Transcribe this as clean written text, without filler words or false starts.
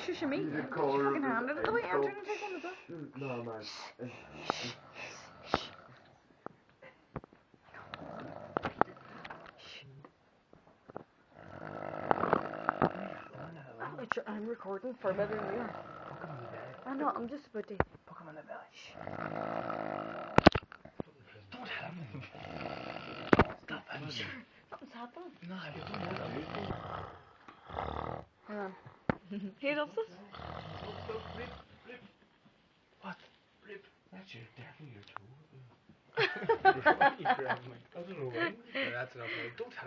Shush me. Just fucking hand it away. I'm trying to take one as well. No, man. I'm recording for better than you are. Put him on the belly. I know, I'm just about to. Put him on the belly. Don't have him. Stop it. Something's happening. No, you don't have him. Hang on. He loves this. What? Rip. That's your definitely your toe. I don't know why. That's enough. Don't tell him.